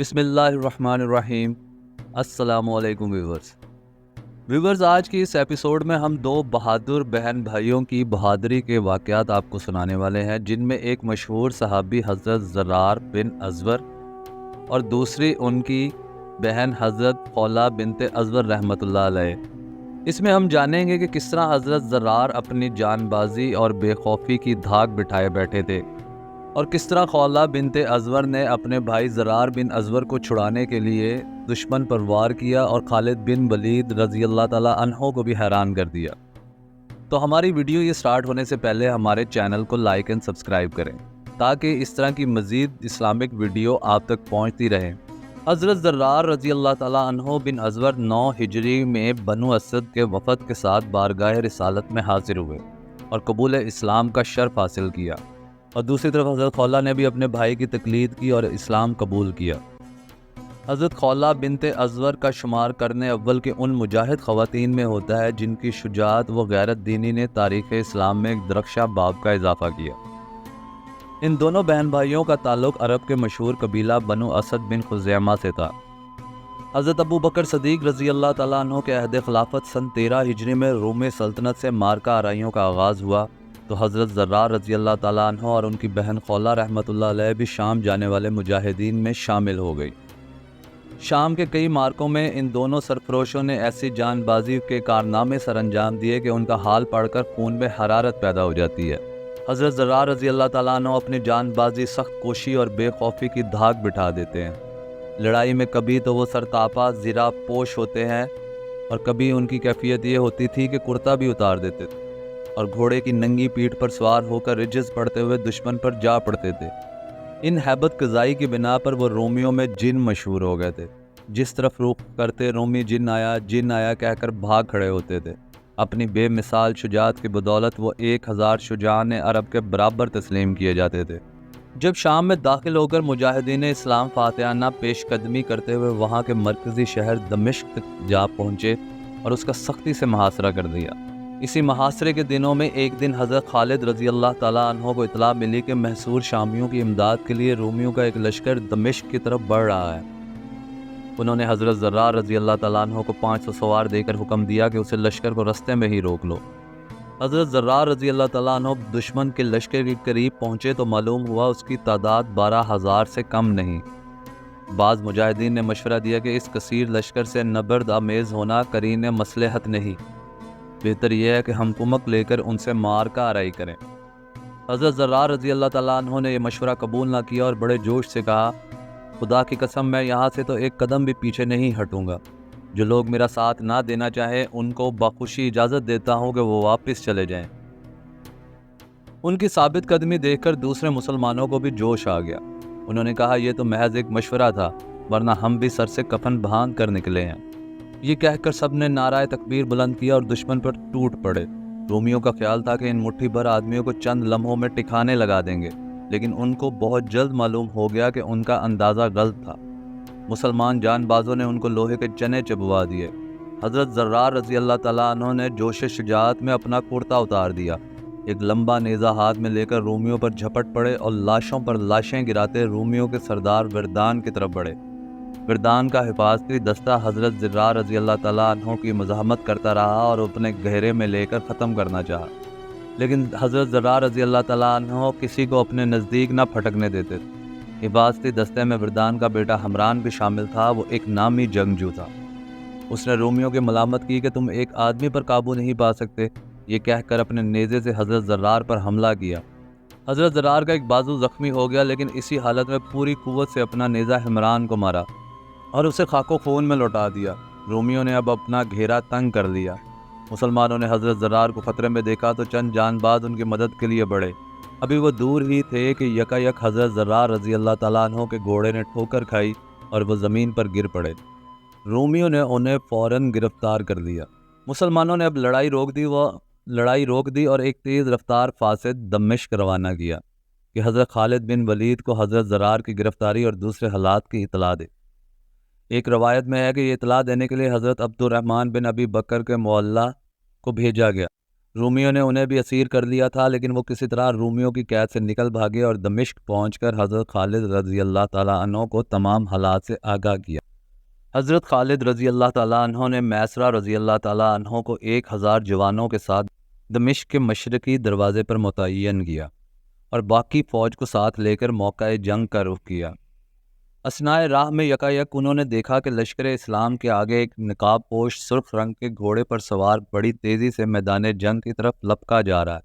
بسم اللہ الرحمن الرحیم۔ السلام علیکم ویورز، آج کی اس ایپیسوڈ میں ہم دو بہادر بہن بھائیوں کی بہادری کے واقعات آپ کو سنانے والے ہیں، جن میں ایک مشہور صحابی حضرت زرار بن ازور اور دوسری ان کی بہن حضرت خولہ بنت ازور رحمۃ اللہ علیہ۔ اس میں ہم جانیں گے کہ کس طرح حضرت زرار اپنی جان بازی اور بے خوفی کی دھاک بٹھائے بیٹھے تھے، اور کس طرح خولہ بنت ازور نے اپنے بھائی زرار بن ازور کو چھڑانے کے لیے دشمن پر وار کیا اور خالد بن ولید رضی اللہ تعالیٰ عنہ کو بھی حیران کر دیا۔ تو ہماری ویڈیو یہ سٹارٹ ہونے سے پہلے ہمارے چینل کو لائک اینڈ سبسکرائب کریں تاکہ اس طرح کی مزید اسلامک ویڈیو آپ تک پہنچتی رہیں۔ حضرت زرار رضی اللہ تعالیٰ عنہ بن ازور 9 ہجری میں بنو اسد کے وفد کے ساتھ بارگاہ رسالت میں حاضر ہوئے اور قبول اسلام کا شرف حاصل کیا، اور دوسری طرف حضرت خولہ نے بھی اپنے بھائی کی تقلید کی اور اسلام قبول کیا۔ حضرت خولہ بنت ازور کا شمار کرنے اول کے ان مجاہد خواتین میں ہوتا ہے جن کی شجاعت و غیرت دینی نے تاریخ اسلام میں ایک درخشاں باب کا اضافہ کیا۔ ان دونوں بہن بھائیوں کا تعلق عرب کے مشہور قبیلہ بنو اسد بن خزیمہ سے تھا۔ حضرت ابو بکر صدیق رضی اللہ تعالیٰ عنہ کے عہد خلافت سن 13 ہجری میں روم سلطنت سے مارکہ آرائیوں کا آغاز ہوا تو حضرت زرار رضی اللہ تعالیٰ عنہ اور ان کی بہن خولہ رحمۃ اللہ علیہ بھی شام جانے والے مجاہدین میں شامل ہو گئی۔ شام کے کئی مارکوں میں ان دونوں سرفروشوں نے ایسی جان بازی کے کارنامے سر انجام دیے کہ ان کا حال پڑھ کر خون میں حرارت پیدا ہو جاتی ہے۔ حضرت زرار رضی اللہ تعالیٰ عنہ اپنی جان بازی، سخت کوشی اور بے خوفی کی دھاک بٹھا دیتے ہیں۔ لڑائی میں کبھی تو وہ سرتاپا زرہ پوش ہوتے ہیں اور کبھی ان کی کیفیت یہ ہوتی تھی کہ کرتا بھی اتار دیتے تھے اور گھوڑے کی ننگی پیٹھ پر سوار ہو کر رجز پڑھتے ہوئے دشمن پر جا پڑتے تھے۔ ان ہیبت قضائی کی بنا پر وہ رومیوں میں جن مشہور ہو گئے تھے۔ جس طرف رخ کرتے رومی جن آیا کہہ کر بھاگ کھڑے ہوتے تھے۔ اپنی بے مثال شجاعت کی بدولت وہ 1000 شجاعان عرب کے برابر تسلیم کیے جاتے تھے۔ جب شام میں داخل ہو کر مجاہدین اسلام فاتحانہ پیش قدمی کرتے ہوئے وہاں کے مرکزی شہر دمشق تک جا پہنچے اور اس کا سختی سے محاصرہ کر دیا۔ اسی محاصرے کے دنوں میں ایک دن حضرت خالد رضی اللہ تعالیٰ عنہ کو اطلاع ملی کہ محصور شامیوں کی امداد کے لیے رومیوں کا ایک لشکر دمشق کی طرف بڑھ رہا ہے۔ انہوں نے حضرت زرار رضی اللہ تعالیٰ عنہ کو 500 سوار دے کر حکم دیا کہ اسے لشکر کو رستے میں ہی روک لو۔ حضرت زرار رضی اللہ تعالیٰ عنہ دشمن کے لشکر کے قریب پہنچے تو معلوم ہوا اس کی تعداد 12,000 سے کم نہیں۔ بعض مجاہدین نے مشورہ دیا کہ اس کثیر لشکر سے نبرد آمیز ہونا قرین مصلحت نہیں، بہتر یہ ہے کہ ہم کمک لے کر ان سے مارکہ آرائی کریں۔ حضرت زرار رضی اللہ تعالیٰ عنہ نے یہ مشورہ قبول نہ کیا اور بڑے جوش سے کہا، خدا کی قسم میں یہاں سے تو ایک قدم بھی پیچھے نہیں ہٹوں گا۔ جو لوگ میرا ساتھ نہ دینا چاہیں ان کو بخوشی اجازت دیتا ہوں کہ وہ واپس چلے جائیں۔ ان کی ثابت قدمی دیکھ کر دوسرے مسلمانوں کو بھی جوش آ گیا۔ انہوں نے کہا، یہ تو محض ایک مشورہ تھا، ورنہ ہم بھی سر سے کفن باندھ کر نکلے ہیں۔ یہ کہہ کر سب نے نعرہ تکبیر بلند کیا اور دشمن پر ٹوٹ پڑے۔ رومیوں کا خیال تھا کہ ان مٹھی بھر آدمیوں کو چند لمحوں میں ٹھکانے لگا دیں گے، لیکن ان کو بہت جلد معلوم ہو گیا کہ ان کا اندازہ غلط تھا۔ مسلمان جان بازوں نے ان کو لوہے کے چنے چبوا دیے۔ حضرت زرار رضی اللہ تعالیٰ عنہ نے جوش شجاعت میں اپنا کرتا اتار دیا، ایک لمبا نیزہ ہاتھ میں لے کر رومیوں پر جھپٹ پڑے اور لاشوں پر لاشیں گراتے رومیوں کے سردار وردان کی طرف بڑھے۔ وردان کا حفاظتی دستہ حضرت زرار رضی اللہ تعالیٰ عنہ کی مزاحمت کرتا رہا اور اپنے گھیرے میں لے کر ختم کرنا چاہا، لیکن حضرت زرار رضی اللہ تعالیٰ عنہ کسی کو اپنے نزدیک نہ پھٹکنے دیتے تھے۔ حفاظتی دستے میں وردان کا بیٹا حمران بھی شامل تھا۔ وہ ایک نامی جنگجو تھا۔ اس نے رومیوں کی ملامت کی کہ تم ایک آدمی پر قابو نہیں پا سکتے، یہ کہہ کر اپنے نیزے سے حضرت زرار پر حملہ کیا۔ حضرت زرار کا ایک بازو زخمی ہو گیا، لیکن اسی حالت میں پوری قوت سے اپنا نیزہ حمران کو مارا اور اسے خاک و خون میں لوٹا دیا۔ رومیوں نے اب اپنا گھیرا تنگ کر لیا۔ مسلمانوں نے حضرت زرار کو خطرے میں دیکھا تو چند جان باز ان کی مدد کے لیے بڑھے۔ ابھی وہ دور ہی تھے کہ یکا یک حضرت زرار رضی اللہ تعالیٰ عنہ کے گھوڑے نے ٹھوکر کھائی اور وہ زمین پر گر پڑے۔ رومیوں نے انہیں فوراً گرفتار کر لیا۔ مسلمانوں نے اب لڑائی روک دی اور ایک تیز رفتار فاسد دمشق روانہ کیا کہ حضرت خالد بن ولید کو حضرت زرار کی گرفتاری اور دوسرے حالات کی اطلاع دے۔ ایک روایت میں ہے کہ یہ اطلاع دینے کے لیے حضرت عبد الرحمن بن ابی بکر کے معلّہ کو بھیجا گیا۔ رومیوں نے انہیں بھی اسیر کر لیا تھا، لیکن وہ کسی طرح رومیوں کی قید سے نکل بھاگے اور دمشق پہنچ کر حضرت خالد رضی اللہ تعالیٰ عنہ کو تمام حالات سے آگاہ کیا۔ حضرت خالد رضی اللہ تعالیٰ عنہ نے میسرہ رضی اللہ تعالیٰ عنہ کو 1000 جوانوں کے ساتھ دمشق کے مشرقی دروازے پر متعین کیا اور باقی فوج کو ساتھ لے کر موقع جنگ کا رخ کیا۔ اثناء راہ میں یکایک انہوں نے دیکھا کہ لشکر اسلام کے آگے ایک نقاب پوش سرخ رنگ کے گھوڑے پر سوار بڑی تیزی سے میدان جنگ کی طرف لپکا جا رہا ہے۔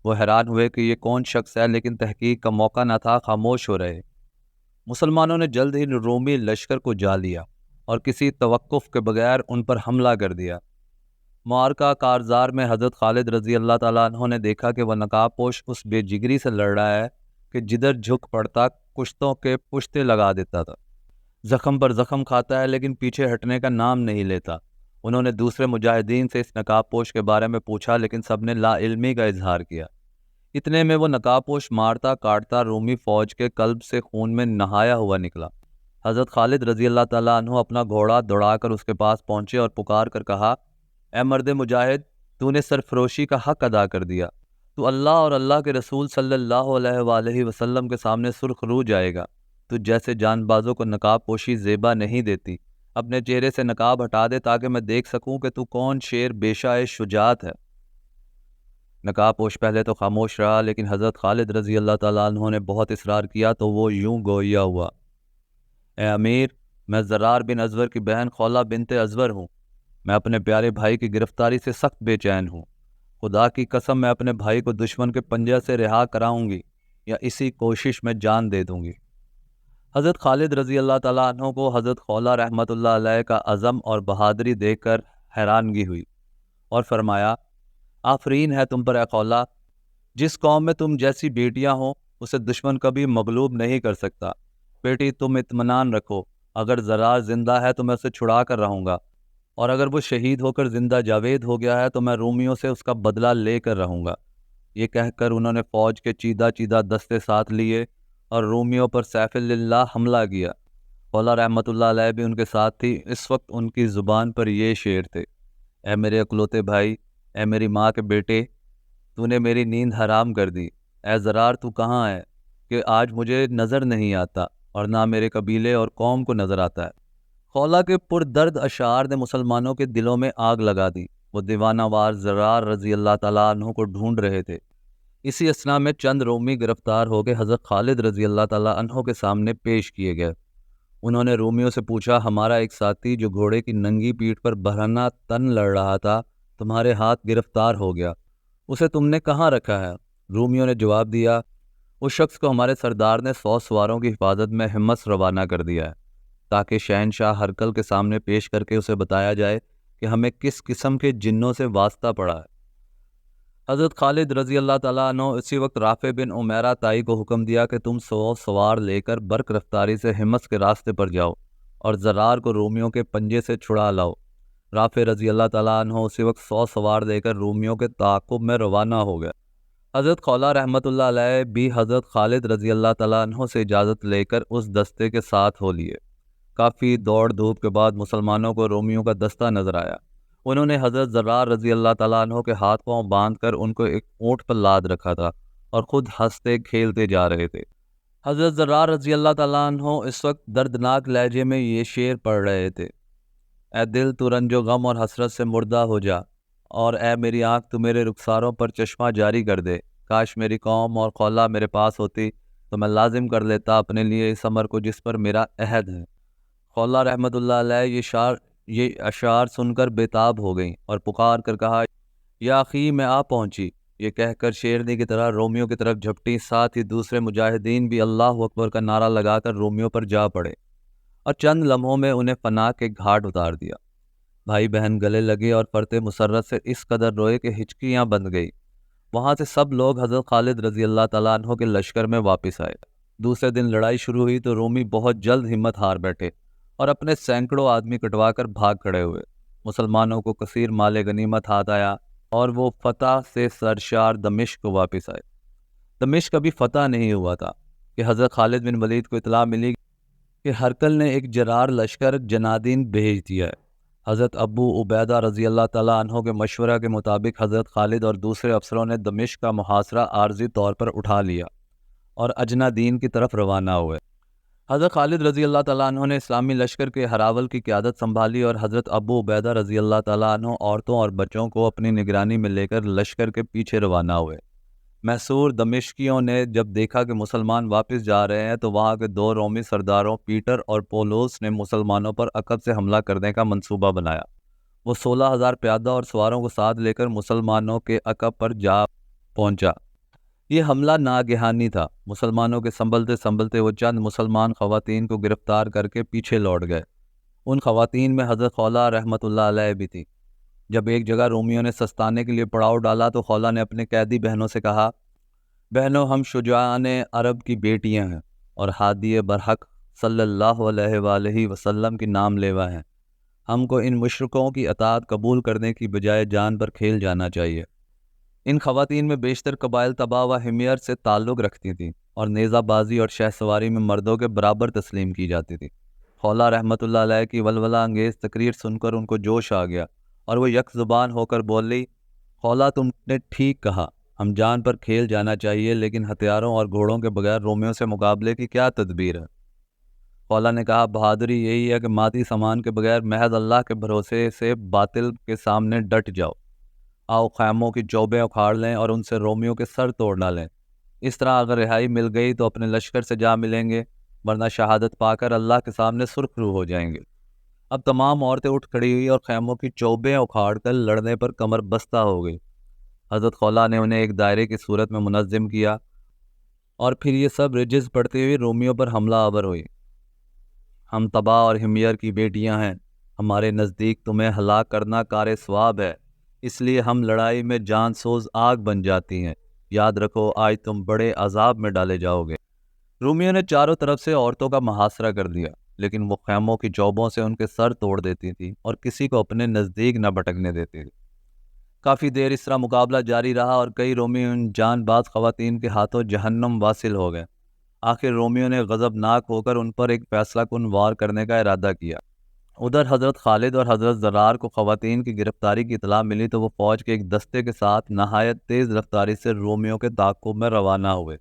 وہ حیران ہوئے کہ یہ کون شخص ہے، لیکن تحقیق کا موقع نہ تھا، خاموش ہو رہے۔ مسلمانوں نے جلد ہی رومی لشکر کو جا لیا اور کسی توقف کے بغیر ان پر حملہ کر دیا۔ معرکہ کارزار میں حضرت خالد رضی اللہ تعالیٰ عنہ نے دیکھا کہ وہ نقاب پوش اس بے جگری سے لڑ رہا ہے کہ جدھر جھک پڑتا کشتوں کے پشتے لگا دیتا تھا۔ زخم پر زخم کھاتا ہے لیکن پیچھے ہٹنے کا نام نہیں لیتا۔ انہوں نے دوسرے مجاہدین سے اس نقاب پوش کے بارے میں پوچھا، لیکن سب نے لا علمی کا اظہار کیا۔ اتنے میں وہ نقاب پوش مارتا کاٹتا رومی فوج کے قلب سے خون میں نہایا ہوا نکلا۔ حضرت خالد رضی اللہ تعالیٰ عنہ اپنا گھوڑا دوڑا کر اس کے پاس پہنچے اور پکار کر کہا، اے مرد مجاہد، تو نے سرفروشی کا حق ادا کر دیا۔ تو اللہ اور اللہ کے رسول صلی اللہ علیہ وآلہ وسلم کے سامنے سرخ رو جائے گا۔ تو جیسے جان بازوں کو نقاب پوشی زیبا نہیں دیتی، اپنے چہرے سے نقاب ہٹا دے تاکہ میں دیکھ سکوں کہ تو کون شیر بیشہ شجاعت ہے۔ نقاب پوش پہلے تو خاموش رہا، لیکن حضرت خالد رضی اللہ تعالیٰ عنہ نے بہت اصرار کیا تو وہ یوں گویا ہوا، اے امیر، میں زرار بن ازور کی بہن خولہ بنت ازور ہوں۔ میں اپنے پیارے بھائی کی گرفتاری سے سخت بے چین ہوں۔ خدا کی قسم میں اپنے بھائی کو دشمن کے پنجے سے رہا کراؤں گی یا اسی کوشش میں جان دے دوں گی۔ حضرت خالد رضی اللہ تعالیٰ عنہ کو حضرت خولہ رحمۃ اللہ علیہ کا عزم اور بہادری دیکھ کر حیرانگی ہوئی اور فرمایا، آفرین ہے تم پر اے خولہ، جس قوم میں تم جیسی بیٹیاں ہوں اسے دشمن کبھی مغلوب نہیں کر سکتا۔ بیٹی تم اطمینان رکھو، اگر زرار زندہ ہے تو میں اسے چھڑا کر رہوں گا، اور اگر وہ شہید ہو کر زندہ جاوید ہو گیا ہے تو میں رومیوں سے اس کا بدلہ لے کر رہوں گا۔ یہ کہہ کر انہوں نے فوج کے چیدہ چیدہ دستے ساتھ لیے اور رومیوں پر سیف اللہ حملہ کیا۔ خولہ رحمۃ اللہ علیہ بھی ان کے ساتھ تھی۔ اس وقت ان کی زبان پر یہ شعر تھے، اے میرے اکلوتے بھائی، اے میری ماں کے بیٹے، تو نے میری نیند حرام کر دی۔ اے زرار تو کہاں ہے کہ آج مجھے نظر نہیں آتا اور نہ میرے قبیلے اور قوم کو نظر آتا ہے۔ خولہ کے پردرد اشعار نے مسلمانوں کے دلوں میں آگ لگا دی۔ وہ دیوانہ وار زرار رضی اللہ تعالیٰ عنہ کو ڈھونڈ رہے تھے۔ اسی اثنا میں چند رومی گرفتار ہو کے حضرت خالد رضی اللہ تعالیٰ عنہ کے سامنے پیش کیے گئے۔ انہوں نے رومیوں سے پوچھا، ہمارا ایک ساتھی جو گھوڑے کی ننگی پیٹھ پر برہنہ تن لڑ رہا تھا تمہارے ہاتھ گرفتار ہو گیا، اسے تم نے کہاں رکھا ہے؟ رومیوں نے جواب دیا، اس شخص کو ہمارے سردار نے 100 سواروں کی حفاظت میں حمص روانہ کر دیا ہے، تاکہ شہنشاہ ہرقل کے سامنے پیش کر کے اسے بتایا جائے کہ ہمیں کس قسم کے جنوں سے واسطہ پڑا ہے۔ حضرت خالد رضی اللہ تعالیٰ عنہ اسی وقت رافع بن عمیرہ طائی کو حکم دیا کہ تم 100 سوار لے کر برق رفتاری سے حمص کے راستے پر جاؤ اور زرار کو رومیوں کے پنجے سے چھڑا لاؤ۔ رافع رضی اللہ تعالیٰ عنہ اسی وقت 100 سوار لے کر رومیوں کے تعاقب میں روانہ ہو گئے۔ حضرت خولہ رحمۃ اللہ علیہ بھی حضرت خالد رضی اللہ تعالیٰ عنہ سے اجازت لے کر اس دستے کے ساتھ ہو لیے۔ کافی دوڑ دھوپ کے بعد مسلمانوں کو رومیوں کا دستہ نظر آیا۔ انہوں نے حضرت زرار رضی اللہ تعالیٰ عنہ کے ہاتھ پاؤں باندھ کر ان کو ایک اونٹ پر لاد رکھا تھا اور خود ہنستے کھیلتے جا رہے تھے۔ حضرت زرار رضی اللہ تعالیٰ عنہ اس وقت دردناک لہجے میں یہ شعر پڑھ رہے تھے، اے دل تو رنج و غم اور حسرت سے مردہ ہو جا، اور اے میری آنکھ تو میرے رخساروں پر چشمہ جاری کر دے۔ کاش میری قوم اور خولہ میرے پاس ہوتی تو میں لازم کر لیتا اپنے لیے اس امر کو جس پر میرا عہد ہے۔ خولہ رحمۃ اللہ علیہ یہ اشعار سن کر بےتاب ہو گئیں اور پکار کر کہا، یا اخی میں آ پہنچی۔ یہ کہہ کر شیرنی کی طرح رومیوں کی طرف جھپٹی، ساتھ ہی دوسرے مجاہدین بھی اللہ اکبر کا نعرہ لگا کر رومیوں پر جا پڑے اور چند لمحوں میں انہیں فنا کے گھاٹ اتار دیا۔ بھائی بہن گلے لگے اور فرت مسرت سے اس قدر روئے کہ ہچکیاں بند گئی۔ وہاں سے سب لوگ حضرت خالد رضی اللہ تعالیٰ عنہ کے لشکر میں واپس آئے۔ دوسرے دن لڑائی شروع ہوئی تو رومی بہت جلد ہمت ہار بیٹھے اور اپنے سینکڑوں آدمی کٹوا کر بھاگ کھڑے ہوئے۔ مسلمانوں کو کثیر مال غنیمت ہاتھ آیا اور وہ فتح سے سرشار دمشق کو واپس آئے۔ دمشق کبھی فتح نہیں ہوا تھا کہ حضرت خالد بن ولید کو اطلاع ملی کہ ہرقل نے ایک جرار لشکر جنادین بھیج دیا ہے۔ حضرت ابو عبیدہ رضی اللہ تعالیٰ عنہ کے مشورہ کے مطابق حضرت خالد اور دوسرے افسروں نے دمشق کا محاصرہ عارضی طور پر اٹھا لیا اور اجنادین کی طرف روانہ ہوئے۔ حضرت خالد رضی اللہ تعالیٰ عنہ نے اسلامی لشکر کے ہراول کی قیادت سنبھالی اور حضرت ابو عبیدہ رضی اللہ تعالیٰ عنہ عورتوں اور بچوں کو اپنی نگرانی میں لے کر لشکر کے پیچھے روانہ ہوئے۔ محصور دمشقیوں نے جب دیکھا کہ مسلمان واپس جا رہے ہیں تو وہاں کے دو رومی سرداروں پیٹر اور پولوس نے مسلمانوں پر عقب سے حملہ کرنے کا منصوبہ بنایا۔ وہ 16,000 پیادہ اور سواروں کو ساتھ لے کر مسلمانوں کے عقب پر جا پہنچا۔ یہ حملہ ناگہانی تھا۔ مسلمانوں کے سنبھلتے سنبھلتے وہ چند مسلمان خواتین کو گرفتار کر کے پیچھے لوٹ گئے۔ ان خواتین میں حضرت خولہ رحمۃ اللہ علیہ بھی تھی۔ جب ایک جگہ رومیوں نے سستانے کے لیے پڑاؤ ڈالا تو خولہ نے اپنے قیدی بہنوں سے کہا، بہنوں، ہم شجاعان عرب کی بیٹیاں ہیں اور ہادی برحق صلی اللہ علیہ وآلہ وسلم کی نام لیوا ہیں۔ ہم کو ان مشرکوں کی اطاعت قبول کرنے کی بجائے جان پر کھیل جانا چاہیے۔ ان خواتین میں بیشتر قبائل تبا و حمیر سے تعلق رکھتی تھیں اور نیزہ بازی اور شہ سواری میں مردوں کے برابر تسلیم کی جاتی تھی۔ خولہ رحمۃ اللہ علیہ کی ولولہ انگیز تقریر سن کر ان کو جوش آ گیا اور وہ یک زبان ہو کر بولی، خولہ، تم نے ٹھیک کہا، ہم جان پر کھیل جانا چاہیے، لیکن ہتھیاروں اور گھوڑوں کے بغیر رومیوں سے مقابلے کی کیا تدبیر ہے؟ خولہ نے کہا، بہادری یہی ہے کہ مادی سامان کے بغیر محض اللہ کے بھروسے سے باطل کے سامنے ڈٹ جاؤ۔ آؤ خیموں کی چوبیں اکھاڑ لیں اور ان سے رومیوں کے سر توڑ ڈالیں۔ اس طرح اگر رہائی مل گئی تو اپنے لشکر سے جا ملیں گے، ورنہ شہادت پا کر اللہ کے سامنے سرخ رو ہو جائیں گے۔ اب تمام عورتیں اٹھ کھڑی ہوئی اور خیموں کی چوبیں اکھاڑ کر لڑنے پر کمر بستہ ہو گئی۔ حضرت خولہ نے انہیں ایک دائرے کی صورت میں منظم کیا اور پھر یہ سب رجز پڑھتی ہوئی رومیوں پر حملہ آور ہوئی۔ ہم تبا اور حمیر کی بیٹیاں ہیں، ہمارے نزدیک تمہیں ہلاک کرنا کار ثواب ہے، اس لیے ہم لڑائی میں جان سوز آگ بن جاتی ہیں۔ یاد رکھو، آج تم بڑے عذاب میں ڈالے جاؤ گے۔ رومیوں نے چاروں طرف سے عورتوں کا محاصرہ کر دیا، لیکن وہ خیموں کی چوبوں سے ان کے سر توڑ دیتی تھی اور کسی کو اپنے نزدیک نہ بھٹکنے دیتی تھی۔ کافی دیر اس طرح مقابلہ جاری رہا اور کئی رومی ان جان باز خواتین کے ہاتھوں جہنم واصل ہو گئے۔ آخر رومیوں نے غضبناک ہو کر ان پر ایک فیصلہ کن وار کرنے کا ارادہ کیا۔ ادھر حضرت خالد اور حضرت زرار کو خواتین کی گرفتاری کی اطلاع ملی تو وہ فوج کے ایک دستے کے ساتھ نہایت تیز رفتاری سے رومیوں کے تعاقب میں روانہ ہوئے۔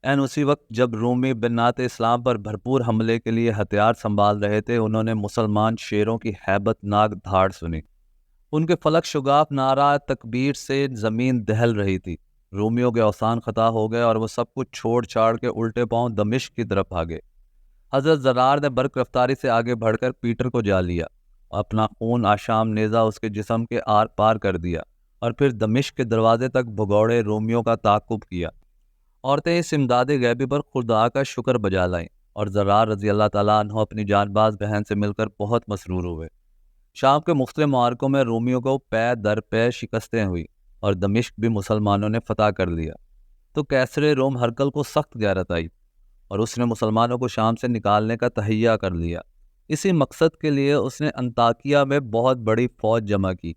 این اسی وقت جب رومی بنات اسلام پر بھرپور حملے کے لیے ہتھیار سنبھال رہے تھے، انہوں نے مسلمان شیروں کی ہیبت ناک دھاڑ سنی۔ ان کے فلک شگاف نعرہ تکبیر سے زمین دہل رہی تھی۔ رومیوں کے اوسان خطا ہو گئے اور وہ سب کچھ چھوڑ چھاڑ کے الٹے پاؤں دمشق کی طرف بھاگے۔ حضرت زرار نے برق رفتاری سے آگے بڑھ کر پیٹر کو جا لیا، اپنا خون آشام نیزہ اس کے جسم کے آر پار کر دیا اور پھر دمشق کے دروازے تک بھگوڑے رومیوں کا تعاقب کیا۔ عورتیں اس امداد غیبی پر خدا کا شکر بجا لائیں اور زرار رضی اللہ تعالیٰ عنہ اپنی جان باز بہن سے مل کر بہت مسرور ہوئے۔ شام کے مختلف معرکوں میں رومیوں کو پے در پے شکستیں ہوئی اور دمشق بھی مسلمانوں نے فتح کر لیا۔ تو کیسر روم ہرقل کو سخت غیرت آئی اور اس نے مسلمانوں کو شام سے نکالنے کا تہیہ کر لیا۔ اسی مقصد کے لیے اس نے انطاکیہ میں بہت بڑی فوج جمع کی،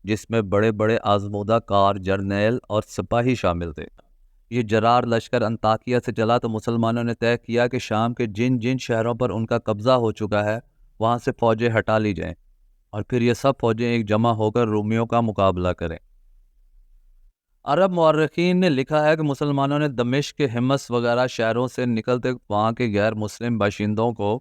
جس میں بڑے بڑے آزمودہ کار جرنیل اور سپاہی شامل تھے۔ یہ جرار لشکر انطاکیہ سے چلا تو مسلمانوں نے طے کیا کہ شام کے جن جن شہروں پر ان کا قبضہ ہو چکا ہے وہاں سے فوجیں ہٹا لی جائیں اور پھر یہ سب فوجیں ایک جمع ہو کر رومیوں کا مقابلہ کریں۔ عرب مورخین نے لکھا ہے کہ مسلمانوں نے دمشق کے حمص وغیرہ شہروں سے نکلتے وہاں کے غیر مسلم باشندوں کو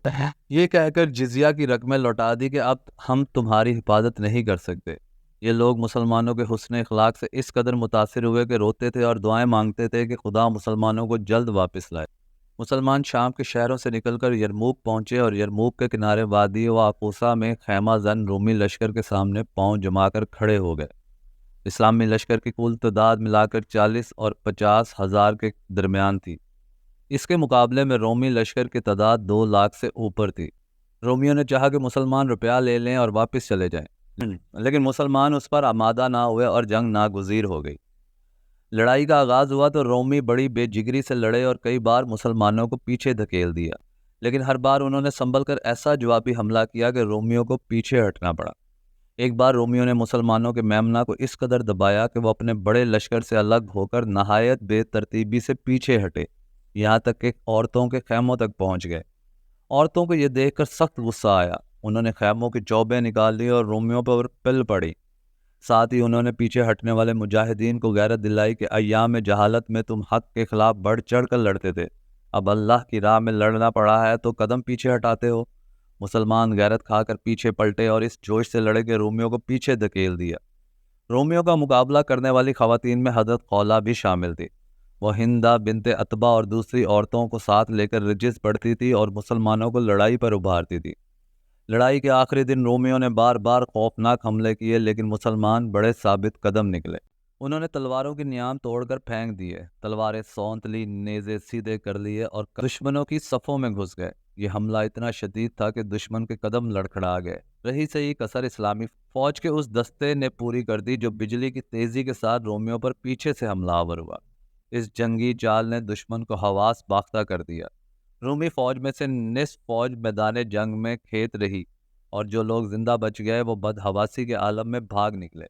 یہ کہہ کر جزیہ کی رقمیں لوٹا دی کہ اب ہم تمہاری حفاظت نہیں کر سکتے۔ یہ لوگ مسلمانوں کے حسن اخلاق سے اس قدر متاثر ہوئے کہ روتے تھے اور دعائیں مانگتے تھے کہ خدا مسلمانوں کو جلد واپس لائے۔ مسلمان شام کے شہروں سے نکل کر یرموک پہنچے اور یرموک کے کنارے وادی واقوسہ میں خیمہ زن رومی لشکر کے سامنے پاؤں جما کر کھڑے ہو گئے۔ اسلامی لشکر کی کل تعداد ملا کر 40 اور 50 ہزار کے درمیان تھی۔ اس کے مقابلے میں رومی لشکر کی تعداد 2 لاکھ سے اوپر تھی۔ رومیوں نے چاہا کہ مسلمان روپیہ لے لیں اور واپس چلے جائیں، لیکن مسلمان اس پر آمادہ نہ ہوئے اور جنگ ناگزیر ہو گئی۔ لڑائی کا آغاز ہوا تو رومی بڑی بے جگری سے لڑے اور کئی بار مسلمانوں کو پیچھے دھکیل دیا، لیکن ہر بار انہوں نے سنبھل کر ایسا جوابی حملہ کیا کہ رومیوں کو پیچھے ہٹنا پڑا۔ ایک بار رومیوں نے مسلمانوں کے میمنہ کو اس قدر دبایا کہ وہ اپنے بڑے لشکر سے الگ ہو کر نہایت بے ترتیبی سے پیچھے ہٹے، یہاں تک کہ عورتوں کے خیموں تک پہنچ گئے۔ عورتوں کو یہ دیکھ کر سخت غصہ آیا انہوں نے خیموں کی چوبیں نکال لی اور رومیوں پر پل پڑی۔ ساتھ ہی انہوں نے پیچھے ہٹنے والے مجاہدین کو غیرت دلائی کہ ایام جہالت میں تم حق کے خلاف بڑھ چڑھ کر لڑتے تھے، اب اللہ کی راہ میں لڑنا پڑا ہے تو قدم پیچھے ہٹاتے ہو۔ مسلمان غیرت کھا کر پیچھے پلٹے اور اس جوش سے لڑے کہ رومیوں کو پیچھے دھکیل دیا۔ رومیوں کا مقابلہ کرنے والی خواتین میں حضرت خولہ بھی شامل تھی۔ وہ ہندہ بنت عتبہ اور دوسری عورتوں کو ساتھ لے کر رجس بڑھتی تھی اور مسلمانوں کو لڑائی پر ابھارتی تھی۔ لڑائی کے آخری دن رومیوں نے بار بار خوفناک حملے کیے، لیکن مسلمان بڑے ثابت قدم نکلے۔ انہوں نے تلواروں کی نیام توڑ کر پھینک دیے، تلواریں سونت لی، نیزے سیدھے کر لیے اور دشمنوں کی صفوں میں گھس گئے۔ یہ حملہ اتنا شدید تھا کہ دشمن کے قدم لڑکھڑا گئے۔ رہی سہی کسر اسلامی فوج کے اس دستے نے پوری کر دی جو بجلی کی تیزی کے ساتھ رومیوں پر پیچھے سے حملہ آور ہوا۔ اس جنگی چال نے دشمن کو حواس باختہ کر دیا۔ رومی فوج میں سے نصف فوج میدان جنگ میں کھیت رہی اور جو لوگ زندہ بچ گئے وہ بدحواسی کے عالم میں بھاگ نکلے۔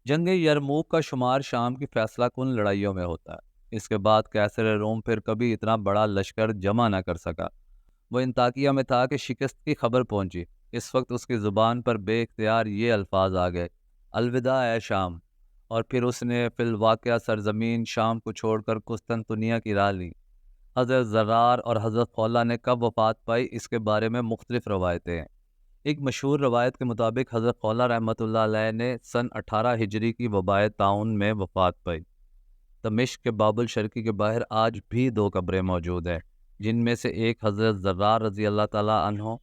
جنگ یرموک کا شمار شام کی فیصلہ کن لڑائیوں میں ہوتا ہے۔ اس کے بعد قیصر روم پھر کبھی اتنا بڑا لشکر جمع نہ کر سکا۔ وہ انطاکیہ میں تھا کہ شکست کی خبر پہنچی۔ اس وقت اس کی زبان پر بے اختیار یہ الفاظ آ گئے: الوداع اے شام۔ اور پھر اس نے فی الواقعہ سرزمین شام کو چھوڑ کر قسطنطنیہ کی راہ لی۔ حضرت زرار اور حضرت خولہ نے کب وفات پائی اس کے بارے میں مختلف روایتیں ہیں۔ ایک مشہور روایت کے مطابق حضرت خولہ رحمۃ اللہ علیہ نے سن 18 ہجری کی وبائے طاعون میں وفات پائی۔ دمشق کے باب الشرقی کے باہر آج بھی 2 قبریں موجود ہیں، جن میں سے ایک حضرت زرار رضی اللہ تعالیٰ عنہ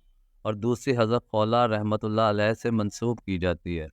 اور دوسری حضرت خولہ رحمۃ اللہ علیہ سے منسوب کی جاتی ہے۔